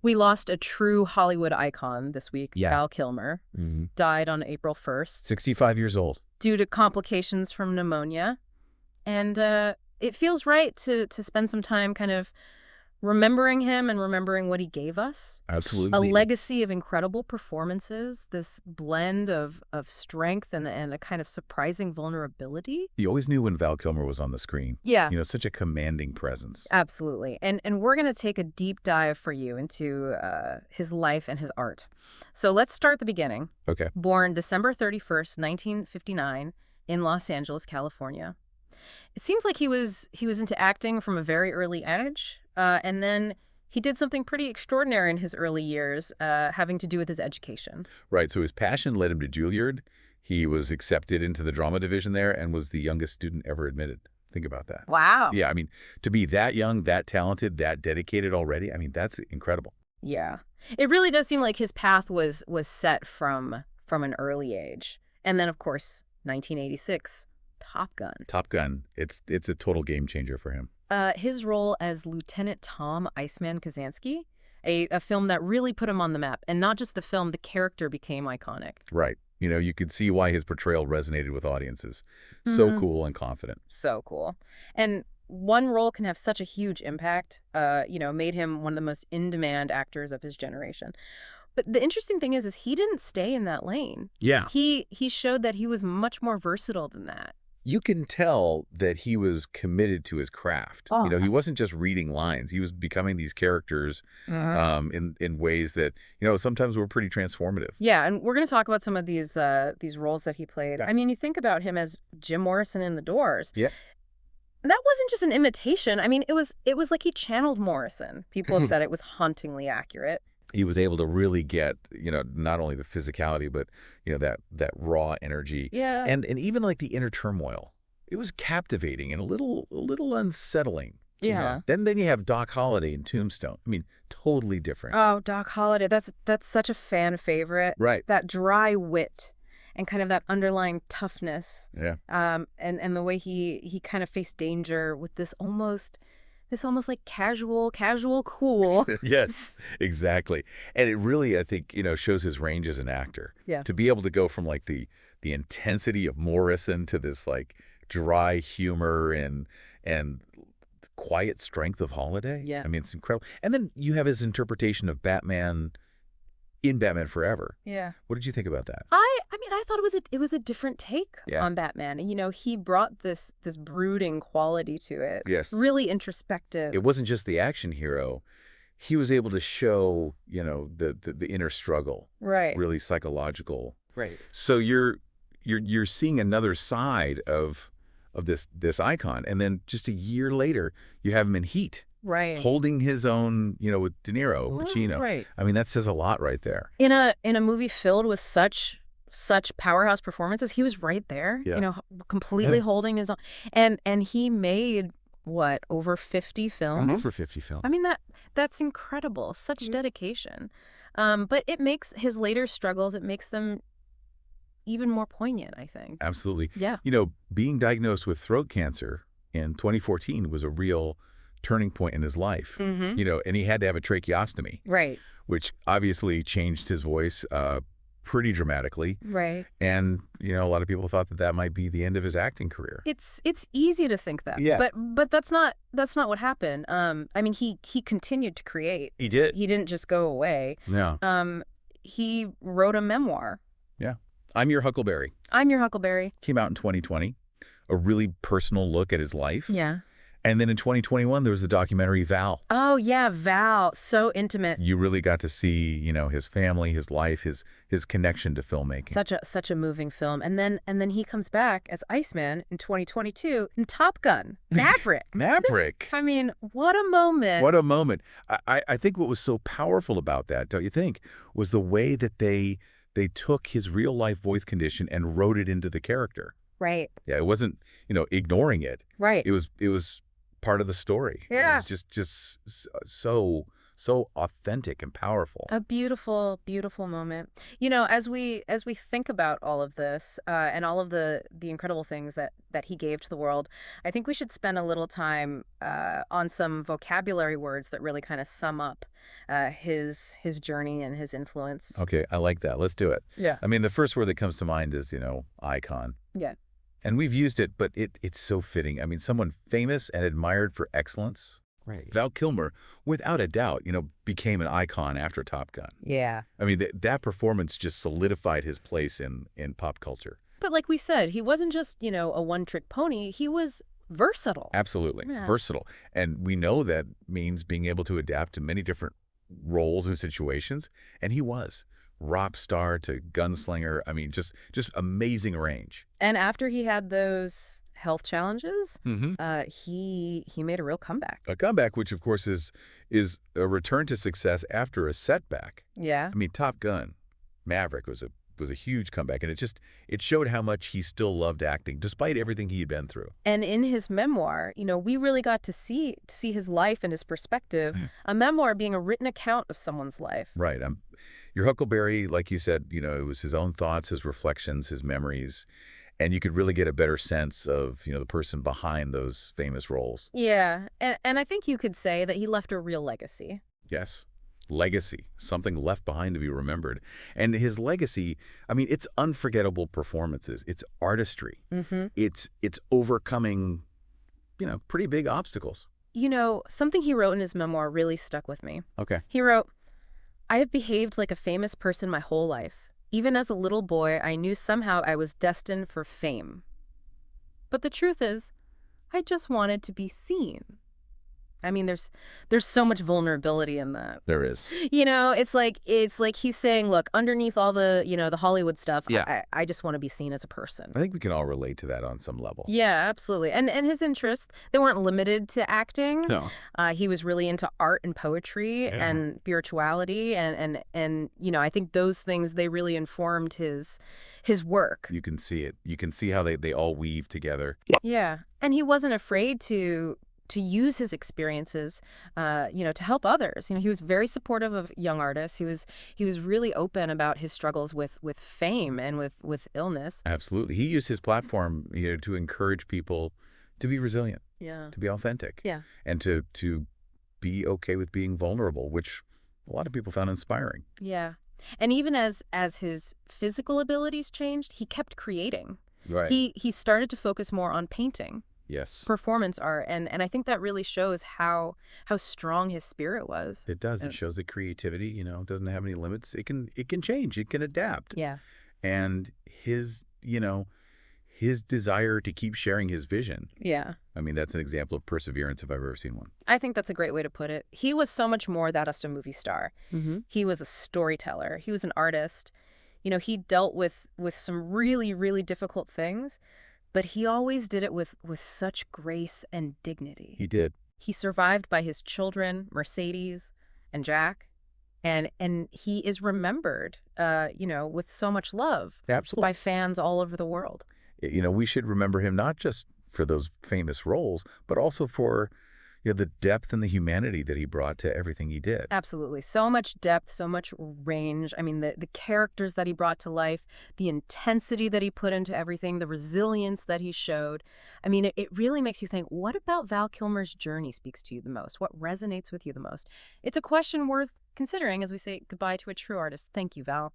We lost a true Hollywood icon this week. Yeah. Val Kilmer died on April 1st 65 years old. due to complications from pneumonia. And it feels right to spend some time kind of remembering him and remembering what he gave us. Absolutely. A legacy of incredible performances, this blend of strength and a kind of surprising vulnerability. You always knew when Val Kilmer was on the screen. Yeah. Such a commanding presence. Absolutely. And we're going to take a deep dive for you into his life and his art. So let's start at the beginning. Okay. Born December 31st, 1959 in Los Angeles, California. It seems like he was into acting from a very early age. And then he did something pretty extraordinary in his early years, having to do with his education. Right. So his passion led him to Juilliard. He was accepted into the drama division there and was the youngest student ever admitted. Think about that. Wow. Yeah, I mean, to be that young, that talented, that dedicated already, I mean, that's incredible. Yeah. It really does seem like his path was set from an early age. And then, of course, 1986, Top Gun. Top Gun, it's a total game changer for him. His role as Lieutenant Tom Iceman Kazansky, a film that really put him on the map. And not just the film, the character became iconic. Right. You could see why his portrayal resonated with audiences. So cool and confident. So cool. And one role can have such a huge impact, made him one of the most in-demand actors of his generation. But the interesting thing is he didn't stay in that lane. Yeah. He showed that he was much more versatile than that. You can tell that he was committed to his craft. Oh. He wasn't just reading lines. He was becoming these characters in ways that, sometimes were pretty transformative. Yeah, and we're going to talk about some of these roles that he played. I mean, you think about him as Jim Morrison in The Doors. Yeah. That wasn't just an imitation. I mean, it was like he channeled Morrison. People have said it was hauntingly accurate. He was able to really get, not only the physicality, but, that raw energy. Yeah. And even like the inner turmoil. It was captivating and a little unsettling. Yeah. Then you have Doc Holliday in Tombstone. I mean, totally different. Oh, Doc Holliday. That's such a fan favorite. Right. That dry wit and kind of that underlying toughness. Yeah. And the way he kind of faced danger with this almost like casual cool. Yes, exactly. And it really, I think, shows his range as an actor. Yeah. To be able to go from like the intensity of Morrison to this like dry humor and quiet strength of Holliday. Yeah. I mean, it's incredible. And then you have his interpretation of Batman in Batman Forever. Yeah. What did you think about that? I mean, I thought it was a different take on Batman. And, he brought this brooding quality to it. Yes. Really introspective. It wasn't just the action hero. He was able to show, the inner struggle. Right. Really psychological. Right. So you're seeing another side of this icon. And then just a year later, you have him in Heat. Right. Holding his own, with De Niro, Pacino. Right. I mean, that says a lot right there. In a movie filled with such powerhouse performances, he was right there. Yeah. Completely holding his own. And he made what, over 50 films? Over 50 films. I mean, that's incredible. Such dedication. But it makes his later struggles, it makes them even more poignant, I think. Absolutely. Yeah. Being diagnosed with throat cancer in 2014 was a real turning point in his life. Mm-hmm. And he had to have a tracheostomy. Right. Which obviously changed his voice pretty dramatically. Right. And, a lot of people thought that might be the end of his acting career. It's easy to think that. Yeah. But that's not what happened. I mean, he continued to create. He did. He didn't just go away. Yeah. He wrote a memoir. Yeah. I'm Your Huckleberry. I'm Your Huckleberry. Came out in 2020. A really personal look at his life. Yeah. And then in 2021, there was the documentary Val. Oh, yeah, Val. So intimate. You really got to see, his family, his life, his connection to filmmaking. Such a moving film. And then he comes back as Iceman in 2022 in Top Gun. Maverick. Maverick. I mean, what a moment. What a moment. I think what was so powerful about that, don't you think, was the way that they took his real life voice condition and wrote it into the character. Right. Yeah, it wasn't, ignoring it. Right. It was part of the story. Yeah. It was just so so authentic and powerful. A beautiful, beautiful moment. You know, as we think about all of this and all of the incredible things that he gave to the world, I think we should spend a little time on some vocabulary words that really kind of sum up his journey and his influence. Okay, I like that. Let's do it. Yeah. I mean, the first word that comes to mind is, icon. Yeah. And we've used it, but it's so fitting. I mean, someone famous and admired for excellence. Right. Val Kilmer, without a doubt, became an icon after Top Gun. Yeah. I mean, that performance just solidified his place in pop culture. But like we said, he wasn't just, a one-trick pony. He was versatile. Absolutely. Yeah. Versatile. And we know that means being able to adapt to many different roles and situations. And he was. Rock star to gunslinger. I mean, just amazing range. And after he had those health challenges, Mm-hmm. he made a real comeback. A comeback, which of course is a return to success after a setback. Yeah. I mean, Top Gun, Maverick was a huge comeback, and it showed how much he still loved acting, despite everything he had been through. And in his memoir, we really got to see his life and his perspective. A memoir being a written account of someone's life. Right. Your Huckleberry, like you said, it was his own thoughts, his reflections, his memories, and you could really get a better sense of, the person behind those famous roles. Yeah. And I think you could say that he left a real legacy. Yes. Legacy, something left behind to be remembered. And his legacy, I mean, it's unforgettable performances. It's artistry. Mm-hmm. It's overcoming, pretty big obstacles. Something he wrote in his memoir really stuck with me. Okay. He wrote, "I have behaved like a famous person my whole life. Even as a little boy, I knew somehow I was destined for fame. But the truth is, I just wanted to be seen." I mean, there's so much vulnerability in that. There is. It's like he's saying, look, underneath all the, the Hollywood stuff, Yeah. I just want to be seen as a person. I think we can all relate to that on some level. Yeah, absolutely. And his interests, they weren't limited to acting. No. He was really into art and poetry and spirituality. And I think those things, they really informed his work. You can see it. You can see how they all weave together. Yeah. And he wasn't afraid to use his experiences, to help others. He was very supportive of young artists. He was really open about his struggles with fame and with illness. Absolutely. He used his platform, to encourage people to be resilient, Yeah. to be authentic, Yeah. and to be okay with being vulnerable, which a lot of people found inspiring. Yeah. And even as his physical abilities changed, he kept creating. Right. He started to focus more on painting, Yes. performance art, and I think that really shows how strong his spirit was. It does. It shows that creativity, doesn't have any limits. It can change. It can adapt. Yeah. And his desire to keep sharing his vision. Yeah. I mean, that's an example of perseverance if I've ever seen one. I think that's a great way to put it. He was so much more than just a movie star. Mm-hmm. He was a storyteller. He was an artist. He dealt with some really, really difficult things, but he always did it with such grace and dignity. He did. He survived by his children, Mercedes and Jack, and he is remembered, with so much love Absolutely. by fans all over the world. We should remember him not just for those famous roles, but also for the depth and the humanity that he brought to everything he did. Absolutely. So much depth, so much range. I mean, the characters that he brought to life, the intensity that he put into everything, the resilience that he showed. I mean, it really makes you think, what about Val Kilmer's journey speaks to you the most? What resonates with you the most? It's a question worth considering as we say goodbye to a true artist. Thank you, Val.